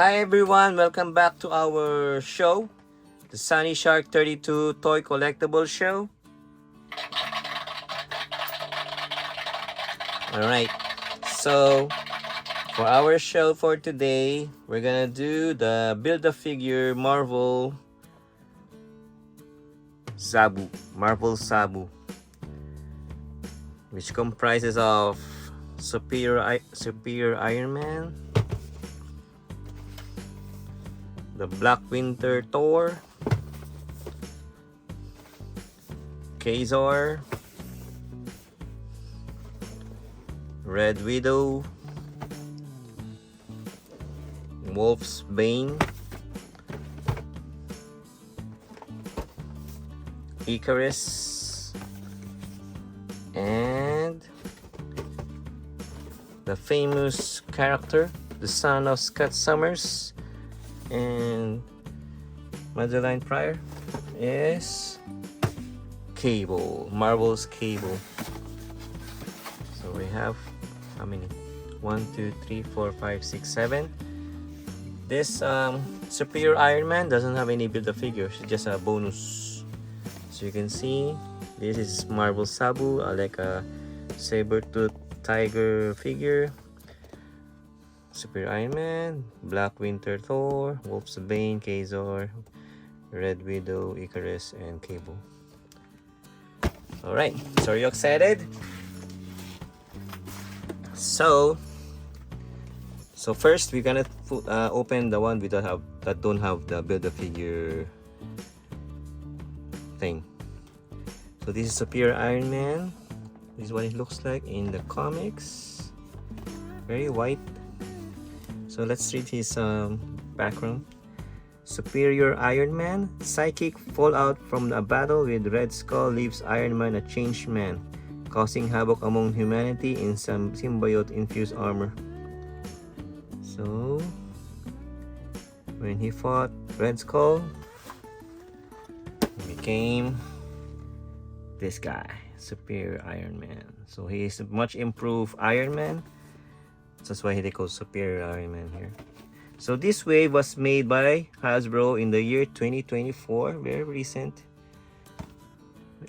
Hi everyone, welcome back to our show, the SANNYSHARK32 Toy Collectible Show. Alright, so for our show for today, we're gonna do the Build-A-Figure Marvel Zabu, which comprises of Superior Iron Man, the Black Winter Thor, Kazor, Red Widow, Wolf's Bane, Icarus, and the famous character, the son of Scott Summers and Madeline Pryor, is Cable, Marvel's Cable. So we have how many? 1, 2, 3, 4, 5, 6, 7. This Superior Iron Man doesn't have any Build-A-Figures, it's just a bonus. So you can see this is Marvel Zabu, like a saber-tooth tiger figure. Superior Iron Man, Black Winter Thor, Wolf's Bane, Kazor, Red Widow, Icarus, and Cable. Alright, so are you excited? So first we're gonna open the one that don't have the Build-A-Figure thing. So this is Superior Iron Man. This is what it looks like in the comics. Very white. So let's read his background. Superior Iron Man. Psychic fallout from a battle with Red Skull leaves Iron Man a changed man, causing havoc among humanity in some symbiote-infused armor. So when he fought Red Skull, he became this guy, Superior Iron Man. So he is a much improved Iron Man. That's why they call Superior Iron Man here. So this wave was made by Hasbro in the year 2024, very recent.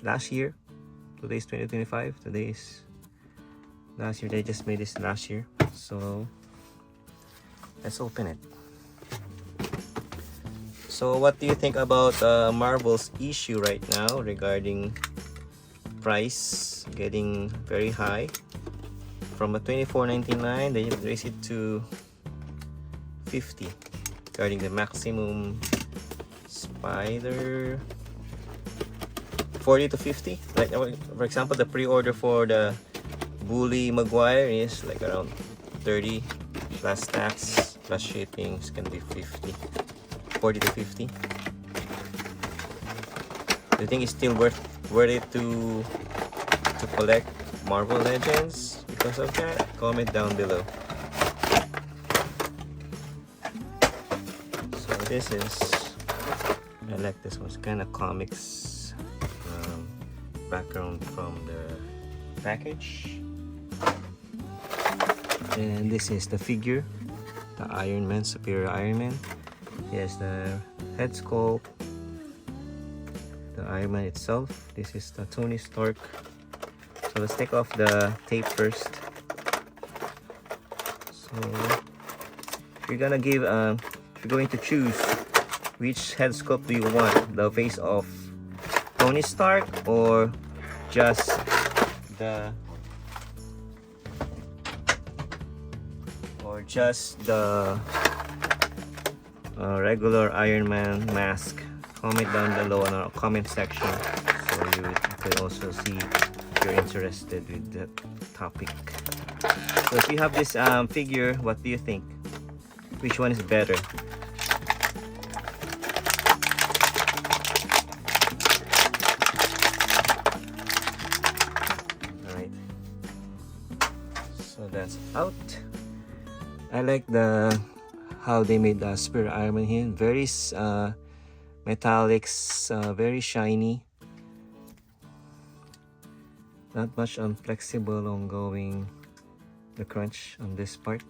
Last year. Today's 2025. Today's last year. They just made this last year. So let's open it. So what do you think about Marvel's issue right now regarding price getting very high? From a $24.99 they raised it to $50 regarding the maximum spider. 40 to 50. Like for example, the pre-order for the Bully Maguire is like around 30 plus tax plus shipping. It's gonna be 50. 40 to 50. Do you think it's still worth it to collect Marvel Legends because of that? Comment down below. So this is, I like this one. It's kind of comics background from the package. And this is the figure, the Iron Man, Superior Iron Man. He has the head sculpt, the Iron Man itself. This is the Tony Stark. So let's take off the tape first. So if you're gonna give if you're going to choose which head sculpt do you want, the face of Tony Stark or just the regular Iron Man mask? Comment down below in our comment section so you can also see if you're interested with that topic. So if you have this figure, what do you think? Which one is better? Alright, so that's out. I like how they made the Superior Iron Man here. Very metallics, very shiny. Not much flexible on going the crunch on this part.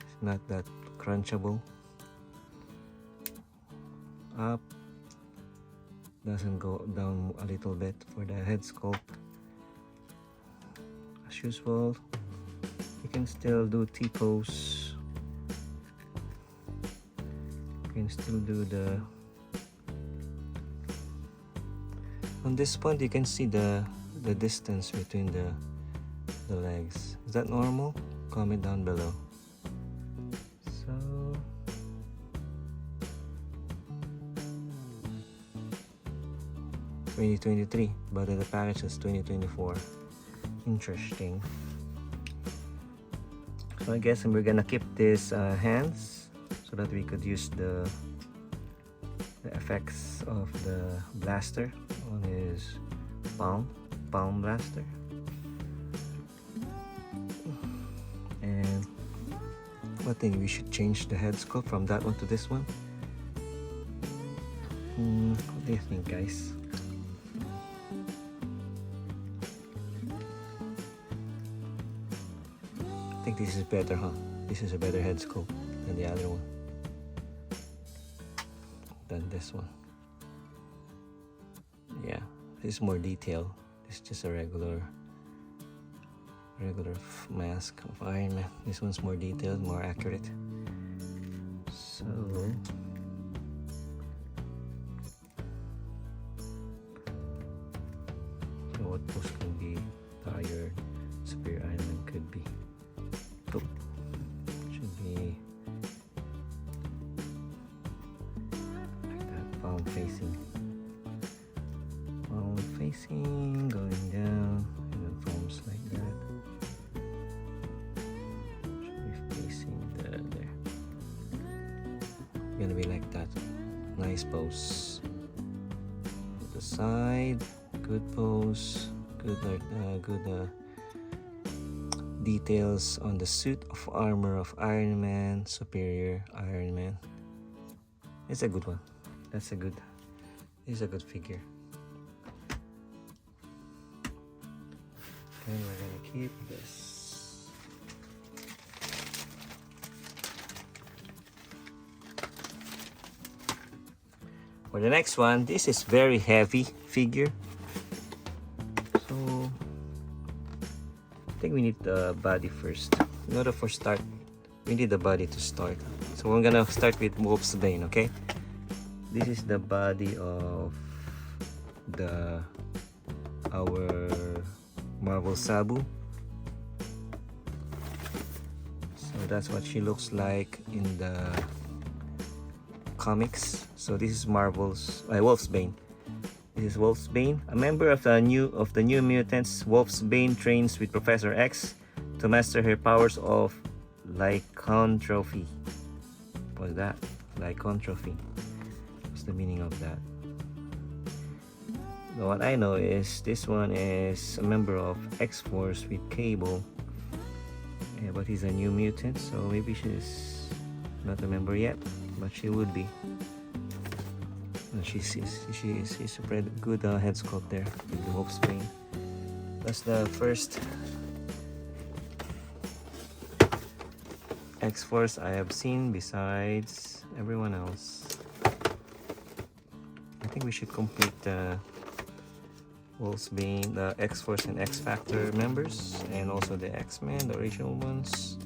It's not that crunchable. Up, doesn't go down a little bit for the head sculpt. As usual, you can still do T-pose. You can still do the... On this point, you can see the distance between the legs. Is that normal? Comment down below. So, $2023, but the package is 2024. Interesting. So I guess we're gonna keep this hands so that we could use the effects of the blaster on his palm blaster. And I think we should change the head sculpt from that one to this one. What do you think, guys? I think this is better, huh? This is a better head sculpt than the other one. Than this one. Yeah, this is more detailed. This is just a regular mask of Iron Man. This one's more detailed, more accurate. So what pose can be higher Superior Iron Man could be? Oh, should be like that, palm facing, going down, and then palms like that. Should be facing there. Gonna be like that. Nice pose. To the side, good pose, good details on the suit of armor of Iron Man, Superior Iron Man. It's a good one. This is a good figure. Okay, we're gonna keep this. For the next one, this is very heavy figure. So I think we need the body first. In order for start, we need the body to start. So we're gonna start with Wolf's Bane, okay? This is the body of our Marvel Zabu. So that's what she looks like in the comics. So this is Marvel's Wolf's Bane. This is Wolf's Bane, a member of the New Mutants. Wolf's Bane trains with Professor X to master her powers of lycanthropy. What's that? Lycanthropy. What's the meaning of that? What I know is this one is a member of X-Force with Cable. Yeah, but he's a New Mutant, so maybe she's not a member yet, but she would be. She's a pretty good head sculpt there with the Wolf's Bane. That's the first X-Force I have seen besides everyone else. I think we should complete the Wolf's Bane, the X-Force and X-Factor members, and also the X-Men, the original ones.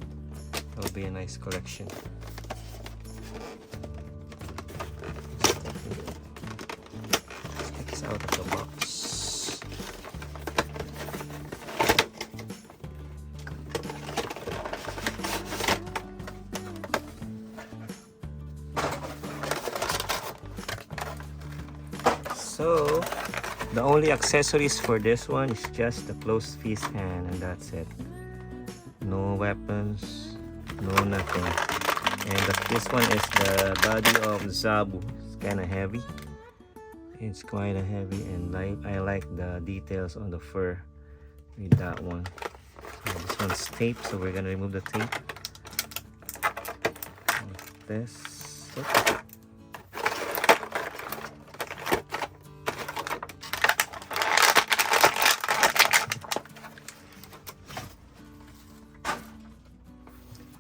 That would be a nice collection. Out of the box. So the only accessories for this one is just the closed fist hand, and that's it. No weapons, no nothing. And this one is the body of Zabu. It's kind of heavy. It's quite heavy, and I like the details on the fur with that one. So this one's tape, so we're gonna remove the tape. Like this. Oops.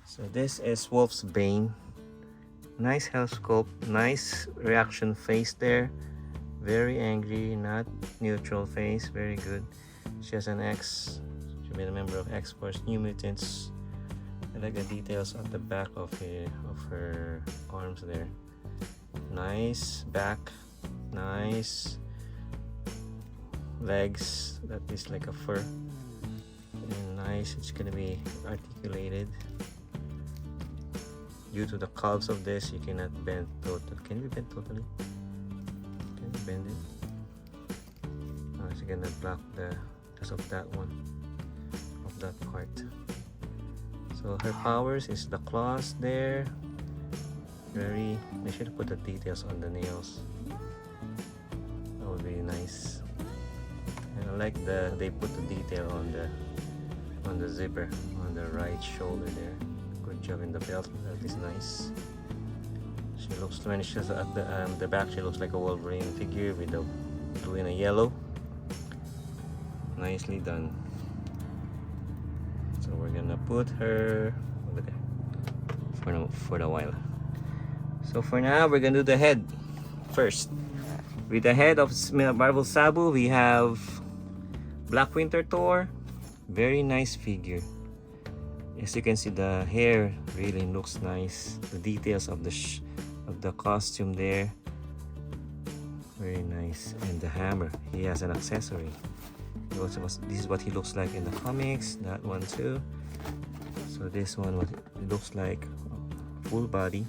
So this is Wolf's Bane. Nice health sculpt, nice reaction face there. Very angry, not neutral face, very good. She has an X. She's been a member of X-Force New Mutants. I like the details on the back of her arms there. Nice back, nice legs that is like a fur, and nice. It's gonna be articulated. Due to the calves of this, you cannot bend totally. Can you bend totally? Can you bend it? Oh, it's gonna block the because of that one, of that part. So her powers is the claws there. Very. They should put the details on the nails. That would be nice. And I like they put the detail on the zipper on the right shoulder there. Good job in the belt. That is nice. She looks, when she's at the back, she looks like a Wolverine figure with the blue and a yellow. Nicely done. So we're gonna put her over there for the while. So for now, we're gonna do the head first. With the head of Marvel Zabu, we have Black Winter Thor. Very nice figure. As you can see, the hair really looks nice. The details of the costume there, very nice. And the hammer, he has an accessory. This is what he looks like in the comics. That one too. So this one, what it looks like, full body.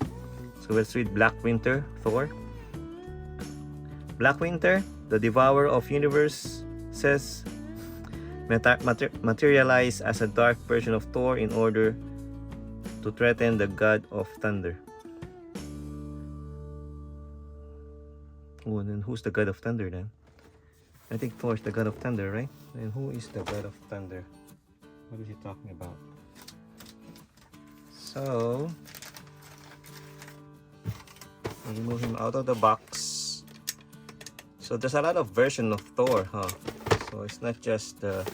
So let's read Black Winter Thor. Black Winter, the devourer of universes, materialized as a dark version of Thor in order to threaten the god of thunder. Oh, then who's the god of thunder then? I think Thor is the god of thunder, right? Then who is the god of thunder? What is he talking about? So, remove him out of the box. So there's a lot of versions of Thor, huh? So it's not just the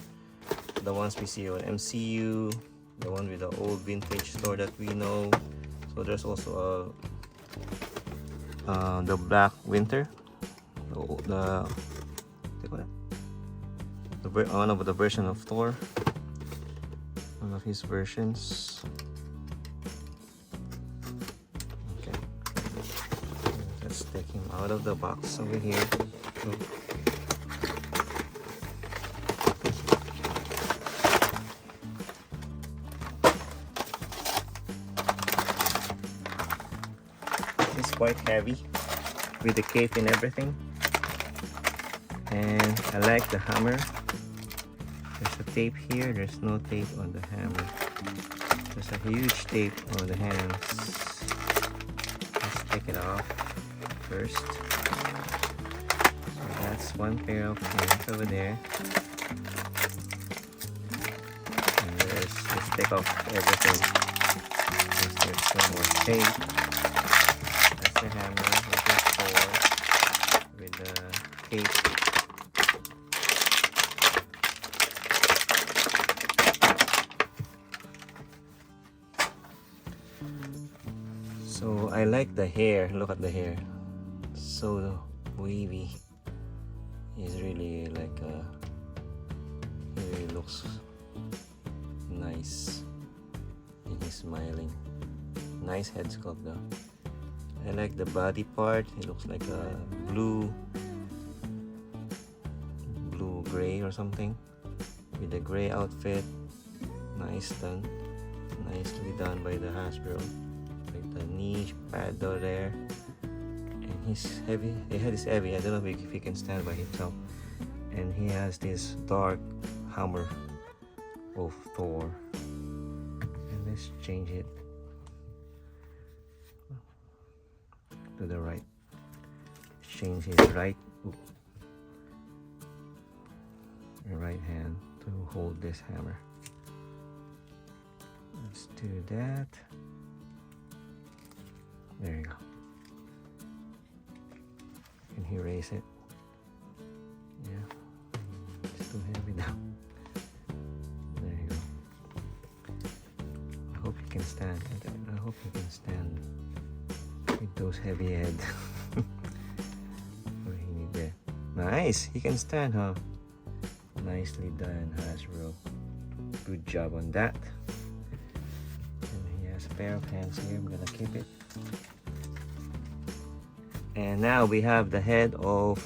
ones we see on MCU, the one with the old vintage Thor that we know. So there's also the Black Winter, one of the version of Thor, one of his versions. Okay, let's take him out of the box over here. It's quite heavy with the cape and everything. And I like the hammer. There's a tape here, there's no tape on the hammer. There's a huge tape on the hands. Let's take it off first. So that's one pair of hands over there. And let's take off everything. There's some more tape. That's the hammer with the tape. So I like the hair. Look at the hair, so wavy. He's really like he really looks nice, and he's smiling. Nice head sculpt though. I like the body part. It looks like a blue gray or something with the gray outfit. Nice done, nicely done by the Hasbro. The knee pad there, and he's heavy. The head is heavy. I don't know if he can stand by himself. And he has this dark hammer of Thor. And let's change it to the right. Change his right hand to hold this hammer. Let's do that. There you go. Can he raise it? Yeah. It's too heavy now. There you go. I hope he can stand. I hope he can stand. those heavy head. Nice, he can stand, huh? Nicely done, Hasbro. Good job on that. And he has a pair of hands here. I'm gonna keep it. And now we have the head of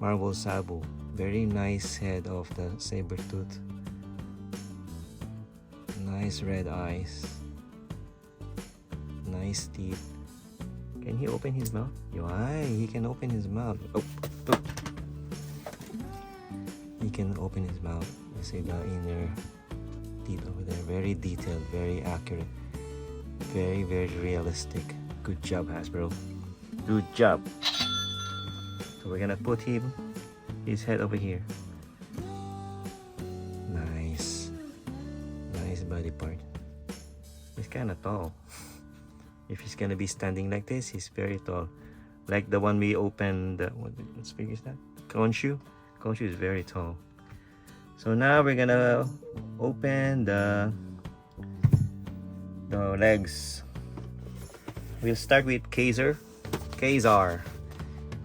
Marvel Zabu. Very nice head of the saber tooth. Nice red eyes. Nice teeth. Can he open his mouth? Why? He can open his mouth. Oh, oh. He can open his mouth. You see the inner teeth over there. Very detailed, very accurate. Very, very realistic. Good job, Hasbro. Good job. So we're gonna put his head over here. Nice. Nice body part. He's kind of tall. If he's gonna be standing like this, he's very tall. Like the one we opened, what big is that? Konshu? Konshu is very tall. So now we're gonna open the legs. We'll start with Kazar.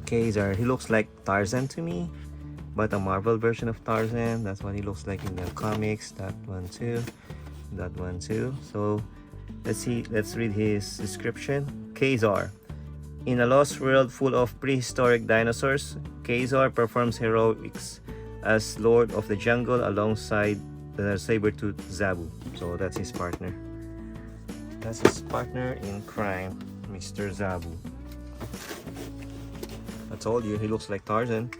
He looks like Tarzan to me, but a Marvel version of Tarzan. That's what he looks like in the comics. That one too. So let's read his description. Kazar. In a lost world full of prehistoric dinosaurs, Kazar performs heroics as Lord of the Jungle alongside the saber-tooth Zabu. So that's his partner. That's his partner in crime, Mr. Zabu. I told you, he looks like Tarzan.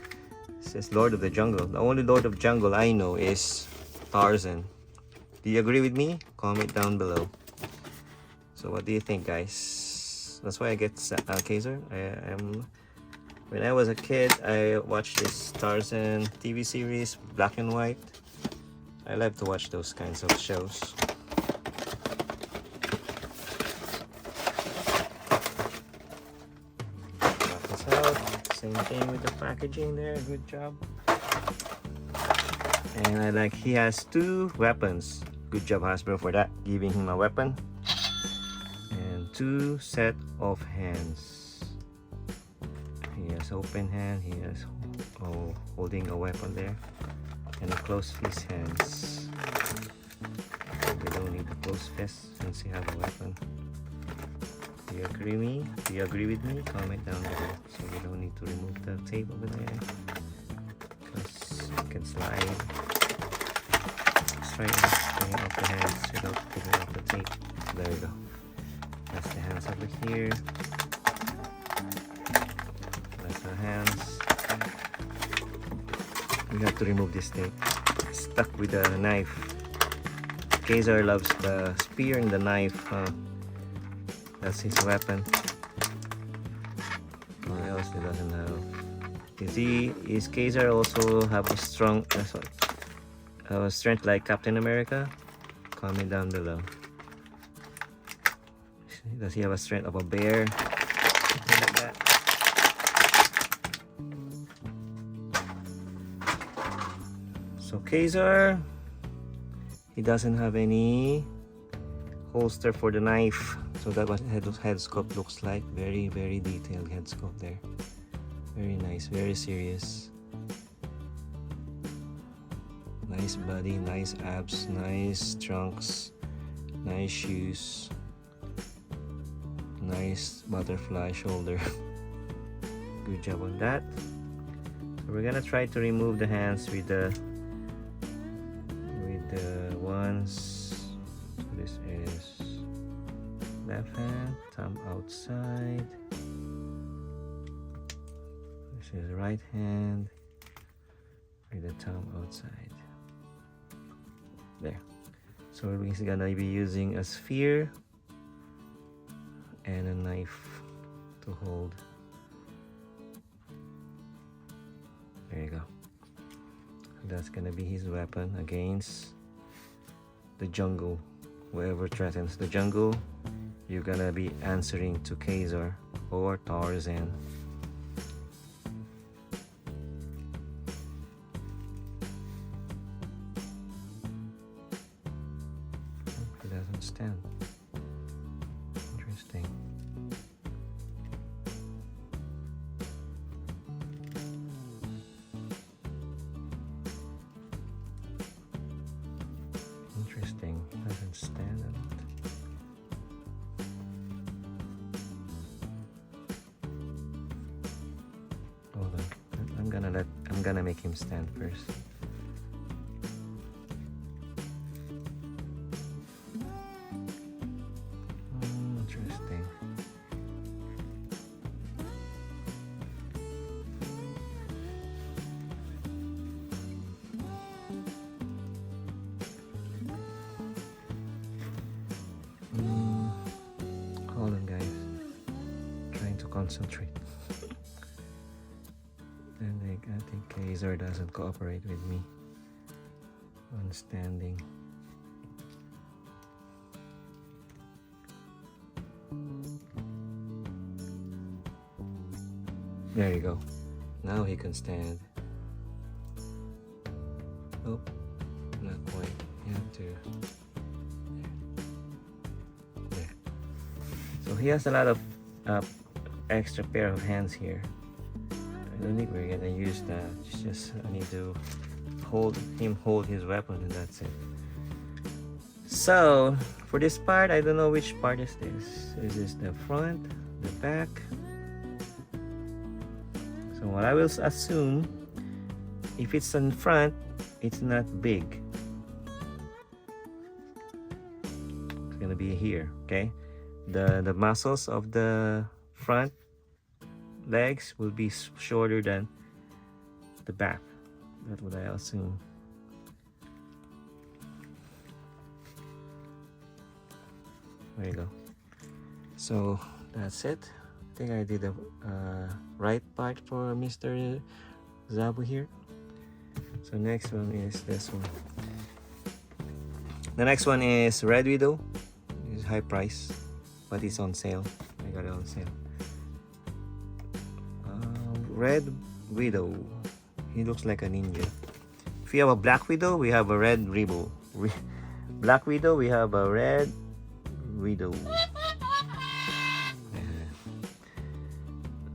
It says Lord of the Jungle. The only Lord of Jungle I know is Tarzan. Do you agree with me? Comment down below. So what do you think, guys? That's why I get Kazar. When I was a kid, I watched this Tarzan TV series, black and white. I love to watch those kinds of shows. Same thing with the packaging there. Good job. And I like he has 2 weapons. Good job, Hasbro, for that, giving him a weapon. And 2 set of hands. He has open hand. He has holding a weapon there, and a closed fist hands. We don't need a closed fist since he has a weapon. Do you agree with me? Comment down below. So we don't need to remove the tape over there, because it can slide. Straight off the hands without taking off the tape. There we go. That's the hands over here. That's the hands. We have to remove this tape. Stuck with the knife. Kazar loves the spear and the knife. That's his weapon. Or else he doesn't have. You see, is Kazar also have a strong strength like Captain America? Comment down below. Does he have a strength of a bear? Something like that. So Kazar, he doesn't have any holster for the knife. So that's what head sculpt looks like. Very, very detailed head sculpt there. Very nice, very serious. Nice body, nice abs, nice trunks, nice shoes, nice butterfly shoulder. Good job on that. So we're gonna try to remove the hands with the ones. So this is left hand, thumb outside. This is right hand with the thumb outside. There. So we're gonna be using a sphere and a knife to hold. There you go. That's gonna be his weapon against the jungle. Whoever threatens the jungle, you're gonna be answering to Kazar or Tarzan. He doesn't stand. Interesting. I'm gonna make him stand first. Interesting. Hold on, guys. Trying to concentrate. And I think Kaiser doesn't cooperate with me on standing. There you go. Now he can stand. Oh, not quite. You have to. There. So he has a lot of extra pair of hands here. I don't think we're gonna use that. It's just I need to hold his weapon, and that's it. So for this part, I don't know which part is this. Is this the front, the back? So what I will assume, if it's in front, it's not big. It's gonna be here, okay? The muscles of the front legs will be shorter than the back. That's what I assume. There you go. So that's it. I think I did the right part for Mr. Zabu here. So next one is this one. The next one is Red Widow. It's high price, but it's on sale. I got it on sale. Red Widow. He looks like a ninja. If you have a Black Widow, we have a Red Widow. Black Widow, we have a Red Widow.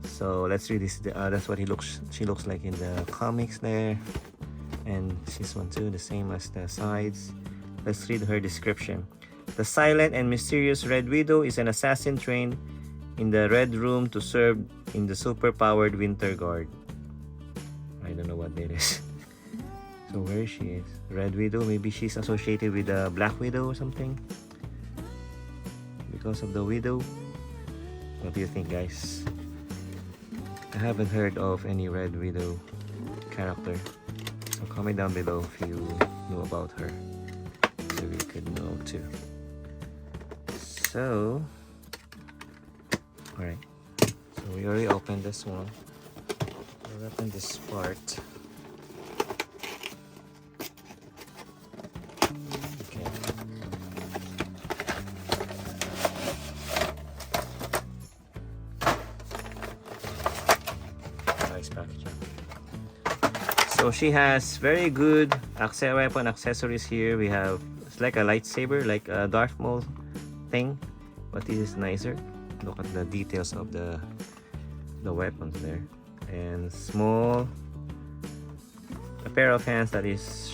So let's read this. That's what she looks like in the comics there, and this one too, the same as the sides. Let's read her description. The silent and mysterious Red Widow is an assassin trained in the Red Room to serve in the super-powered Winter Guard. I don't know what that is. So where she is? Red Widow. Maybe she's associated with the Black Widow or something because of the widow. What do you think, guys? I haven't heard of any Red Widow character, so comment down below if you know about her, so we could know too. So, alright, so we already opened this one. We'll open this part. Packaging. So she has very good weapon accessories here. We have, it's like a lightsaber, like a Darth Maul thing, but this is nicer. Look at the details of the weapons there, and a pair of hands that is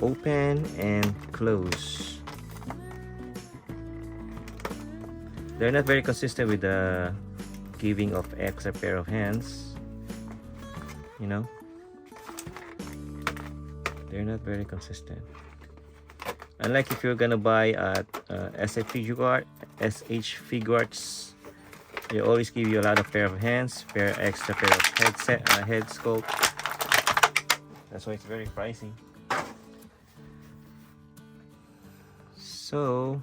open and close. They're not very consistent with the giving of extra pair of hands. You know, they're not very consistent. Unlike if you're gonna buy at SH Figuarts, they always give you a lot of pair of hands, extra pair of head sculpt. That's why it's very pricey. So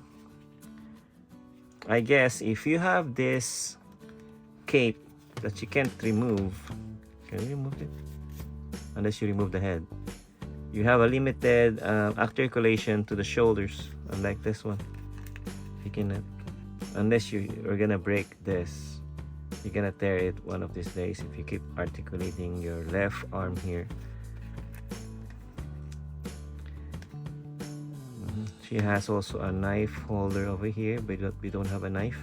I guess if you have this cape that you can't remove, can you remove it? Unless you remove the head. You have a limited articulation to the shoulders, unlike this one. You cannot, unless you are gonna break this, you're gonna tear it one of these days if you keep articulating your left arm here. She has also a knife holder over here, but we don't have a knife.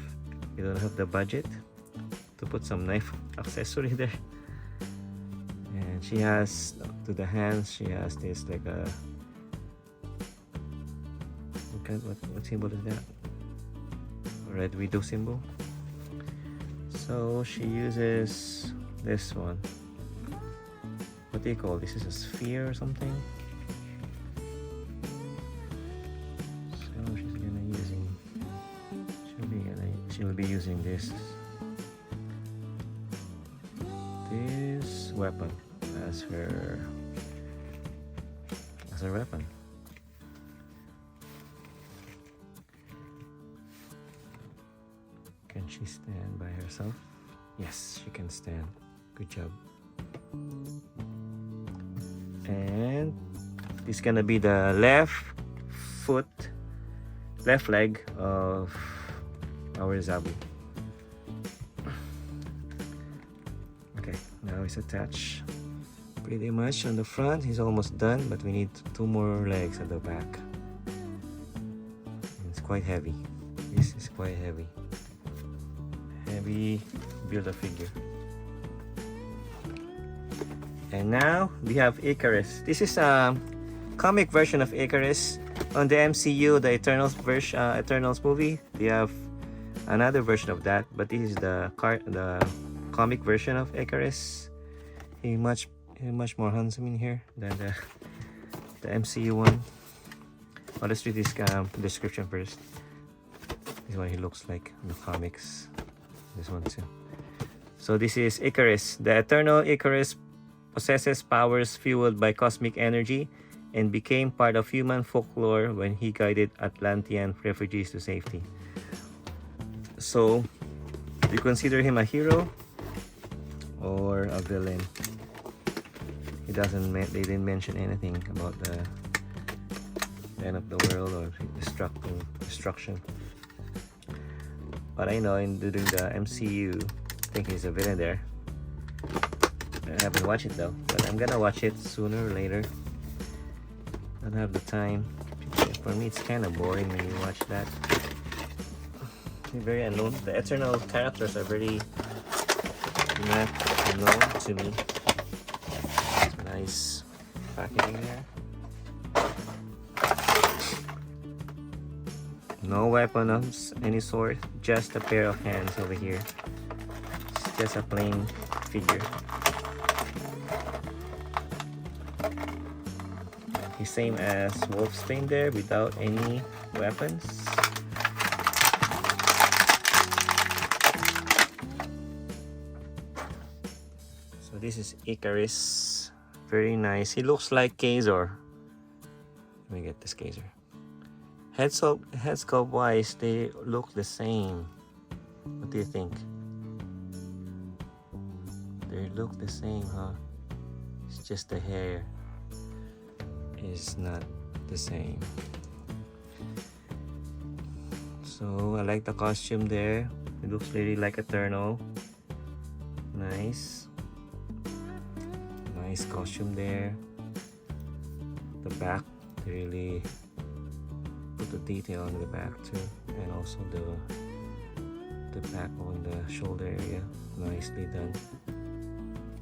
We don't have the budget to put some knife accessory there. And she has, to the hands, she has this like a, what symbol is that? A Red Widow symbol. So she uses this one. what do you call this? Is a sphere or something? So she'll be using this weapon as her weapon. Can she stand by herself? Yes, she can stand. Good job. And this is gonna be the left leg of our Zabu. Okay, now it's attached pretty much on the front. He's almost done, but we need 2 more legs at the back. It's quite heavy. This is quite heavy. Heavy Build-A-Figure. And now we have Icarus. This is a comic version of Icarus. On the MCU, the Eternals movie, they have another version of that, but this is the comic version of Icarus. He's much more handsome in here than the MCU one. Well, let's read this description first. This is what he looks like in the comics. This one too. So this is Icarus. The eternal Icarus possesses powers fueled by cosmic energy and became part of human folklore when he guided Atlantean refugees to safety. So, do you consider him a hero or a villain? They didn't mention anything about the end of the world or destruction. But I know during the MCU, I think he's a villain there. I haven't watched it though, but I'm gonna watch it sooner or later. I don't have the time. For me, it's kind of boring when you watch that. They're very unknown. The Eternal characters are very not known to me. Nice packaging there. No weapon of any sort, just a pair of hands over here. It's just a plain figure. He's same as Wolfsbane there without any weapons. So this is Icarus. Very nice. He looks like Kazor. Let me get this Kazor. Head sculpt wise, they look the same. What do you think? They look the same, huh? It's just the hair is not the same. So I like the costume there. It looks really like Eternal. Nice costume there. The back, they really put the detail on the back too, and also the back on the shoulder area, nicely done.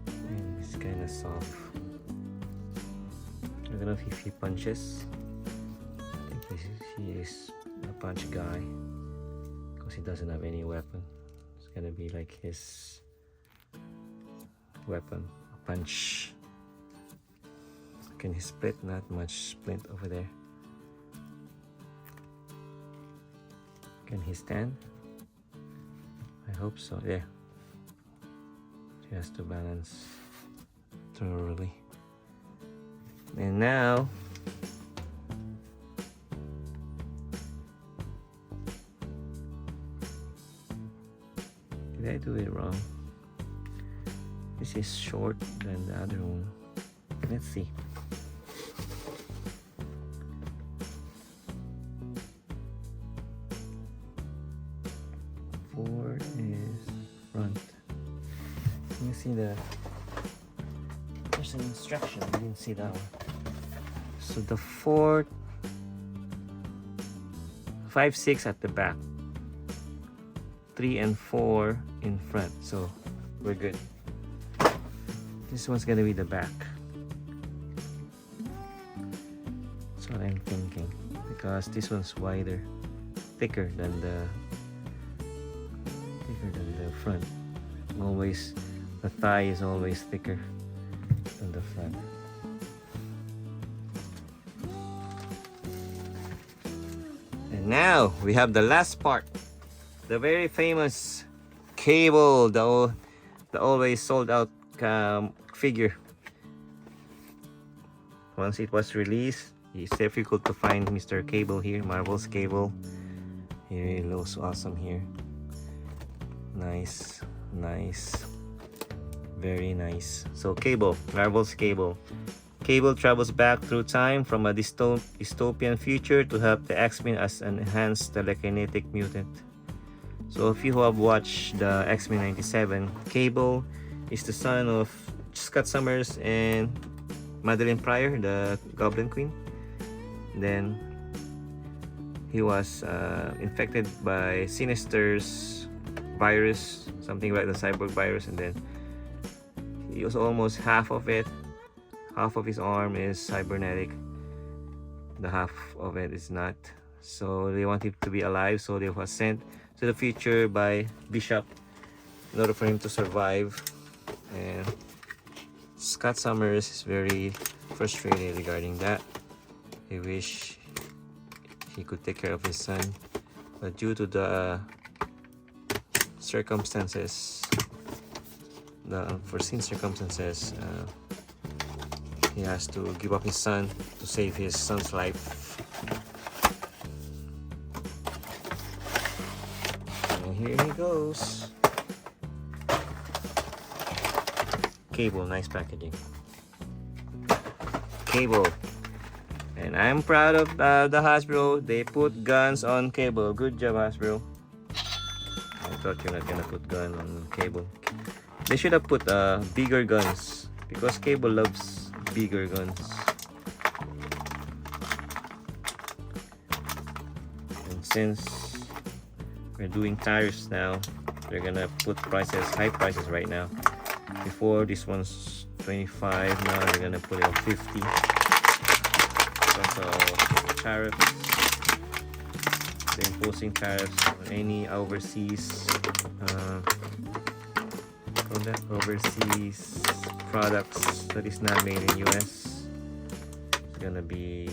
And it's kind of soft. I don't know if he punches. I think he is a punch guy because he doesn't have any weapon. It's gonna be like his weapon, a punch. Can he split? Not much splint over there. Can he stand? I hope so. Yeah. He has to balance thoroughly. And now did I do it wrong? This is short than the other one. Let's see. Front. Can you see there's an instruction, I didn't see that one. So the 4, 5, 6 at the back, 3 and 4 in front, so we're good. This one's gonna be the back. That's what I'm thinking, because this one's wider, thicker than the front. Always, the thigh is always thicker. on the front. And now we have the last part, the very famous Cable, the always sold out figure. Once it was released, it's difficult to find Mr. Cable here, Marvel's Cable. He really looks awesome here. Nice, nice, very nice. So Cable, Marvel's Cable. Cable travels back through time from a dystopian future to help the X-Men as an enhanced telekinetic mutant. So if you have watched the X-Men 97, Cable is the son of Scott Summers and Madeline Pryor, the Goblin Queen. Then he was infected by Sinister's virus, something like the cyborg virus, and then he was almost half of it. Half of his arm is cybernetic, the half of it is not. So they want him to be alive, so they was sent to the future by Bishop in order for him to survive. And Scott Summers is very frustrated regarding that. He wish he could take care of his son, but due to the circumstances, the unforeseen circumstances, he has to give up his son to save his son's life. And here he goes. Cable, nice packaging. Cable. And I'm proud of the Hasbro. They put guns on Cable. Good job, Hasbro. I thought you're not gonna put gun on Cable. They should have put bigger guns, because Cable loves bigger guns. And since we're doing tariffs now, they're gonna put prices, high prices right now. Before this one's 25, now they're gonna put it on 50 because of tariffs. They're imposing tariffs on any overseas overseas products that is not made in US. It's gonna be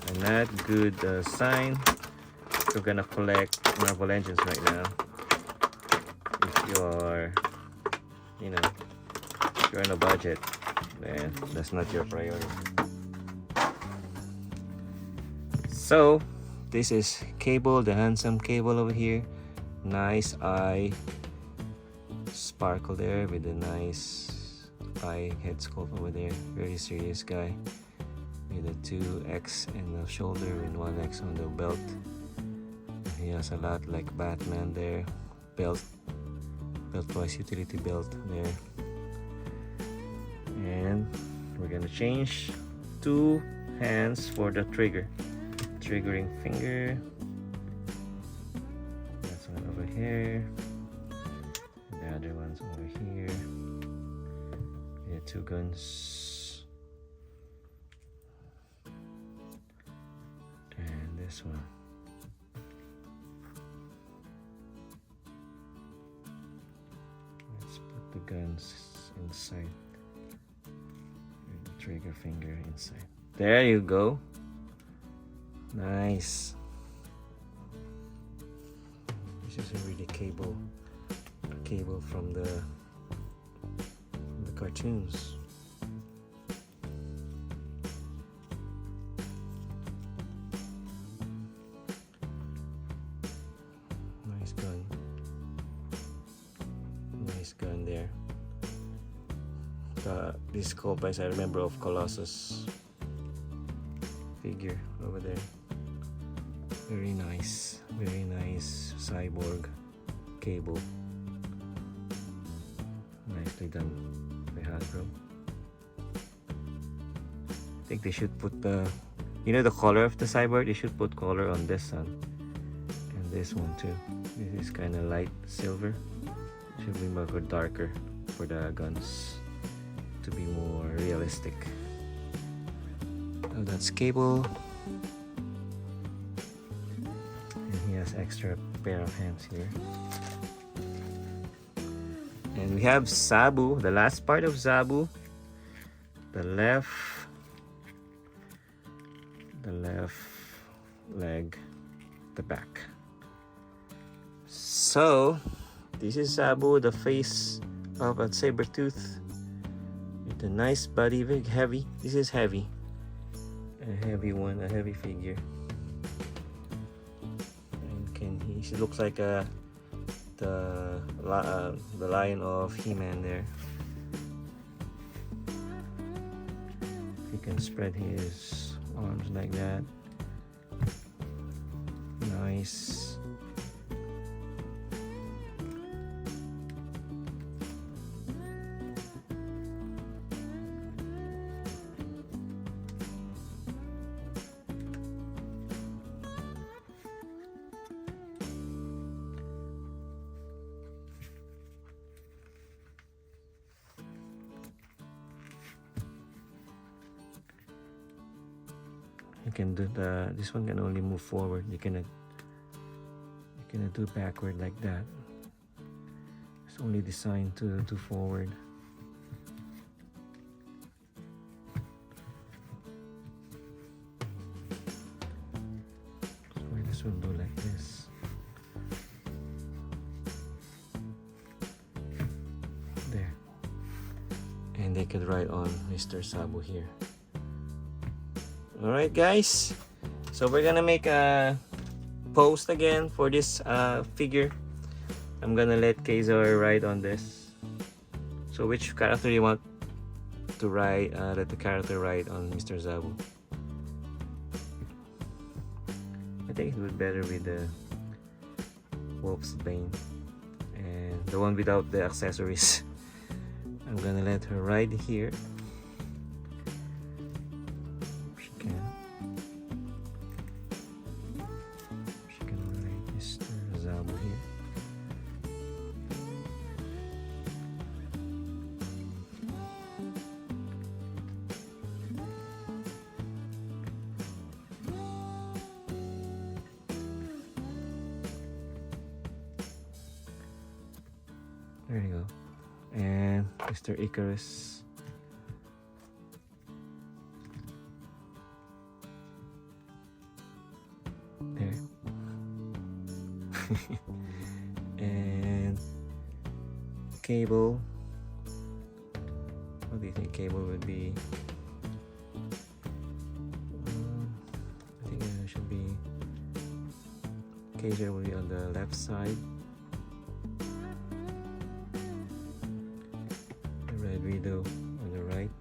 a not good sign. We're gonna collect Marvel Legends right now. If you are, you know, if you're on a budget, then that's not your priority. So this is Cable, the handsome Cable over here. Nice eye sparkle there with a nice eye head sculpt over there. Very serious guy with a 2X in the shoulder and 1X on the belt. He has a lot like Batman there. Belt wise utility belt there. And we're gonna change 2 hands for the triggering finger. That's one over here. The other one's over here. Yeah, 2 guns. And this one. Let's put the guns inside. And the trigger finger inside. There you go. Nice. This is a really cable from the cartoons. Nice gun. Nice gun there. This sculpt, as I remember, of Colossus figure over there. Very nice cyborg Cable. Nicely done by Hasbro. I think they should put the, you know, the color of the cyborg. They should put color on this one and this one too. This is kind of light silver. It should be more darker for the guns to be more realistic. So that's Cable. Extra pair of hands here. And we have Zabu, the last part of Zabu. the left leg, the back. So this is Zabu, the face of a saber tooth with a nice body, very heavy. This is heavy, a heavy one, a heavy figure. And he looks like the lion of He-Man there. He can spread his arms like that. Nice. You can do this one can only move forward. You cannot do backward like that. It's only designed to do forward. So this will do like this. There. And they could ride on Mr. Zabu here. Alright guys, so we're gonna make a post again for this figure. I'm gonna let Kazar ride on this. So which character you want to ride, let the character ride on Mr. Zabu? I think it would be better with the Wolf's Bane and the one without the accessories. I'm gonna let her ride here. There you go. And Mr. Icarus. There. And Cable. What do you think Cable would be? I think it should be Kaiser will be on the left side. Red Widow on the right.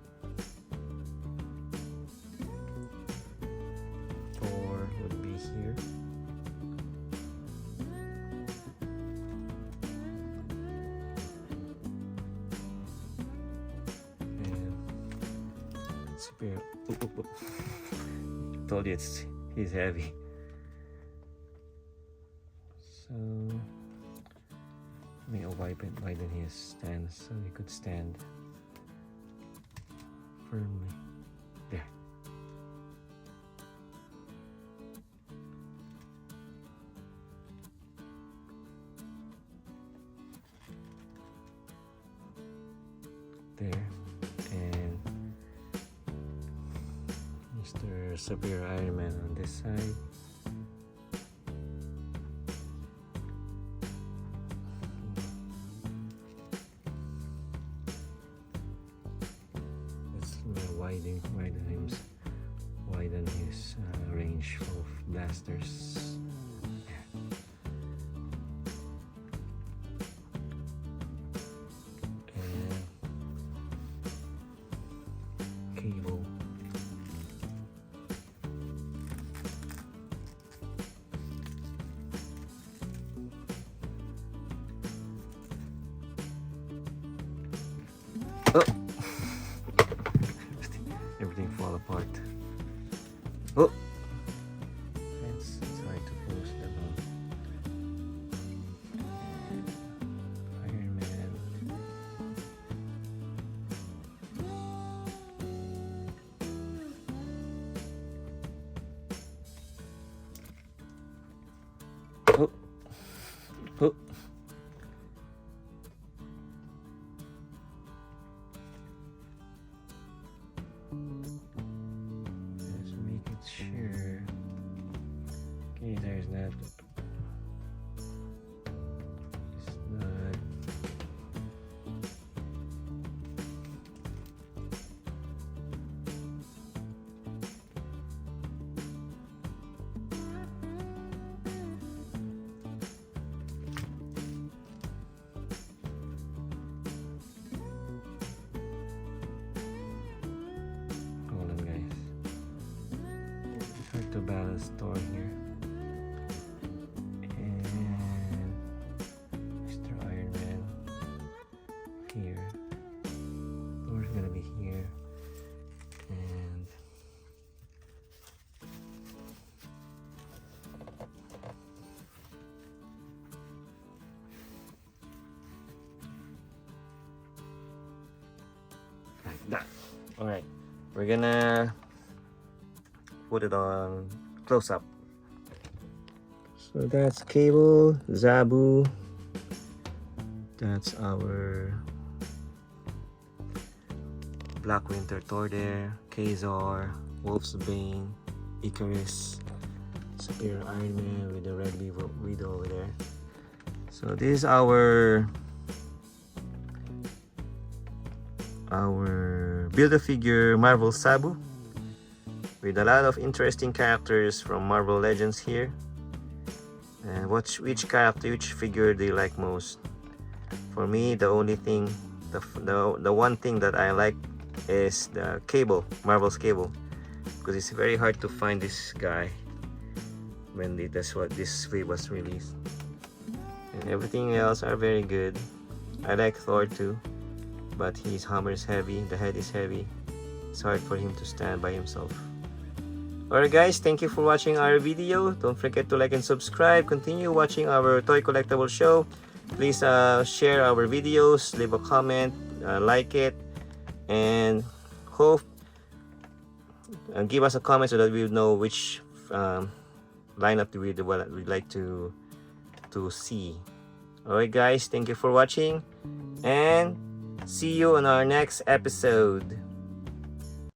Thor would be here. And Superior. Told you he's heavy. So let me widen his stance so he could stand firmly. There. There. And Mr. Superior Iron Man on this side. Widen his range of blasters. And Cable. Oh! Everything fall apart. Oh! It's hard to post the Iron Man. Oh! Oh! Okay, there's that. It's good. Hold on, guys. It's hard to balance store here. And Mr. Iron Man here. Thor's gonna be here. And like that. Alright, we're gonna put it on close up. So that's Cable, Zabu. That's our Black Winter Thor there, Kazor, Wolf's Bane, Icarus, Superior Iron Man with the red widow over there. So this is our Build-A-Figure Marvel Zabu with a lot of interesting characters from Marvel Legends here. And which figure do you like most? For me, the only thing, the one thing that I like is the Cable, Marvel's Cable, because it's very hard to find this guy when this wave was released. And everything else are very good. I like Thor too, but his hammer is heavy, the head is heavy. It's hard for him to stand by himself. Alright guys, thank you for watching our video. Don't forget to like and subscribe. Continue watching our Toy Collectible show. Please share our videos, leave a comment, like it, and give us a comment so that we know which lineup we'd like to see. Alright guys, thank you for watching, and see you on our next episode.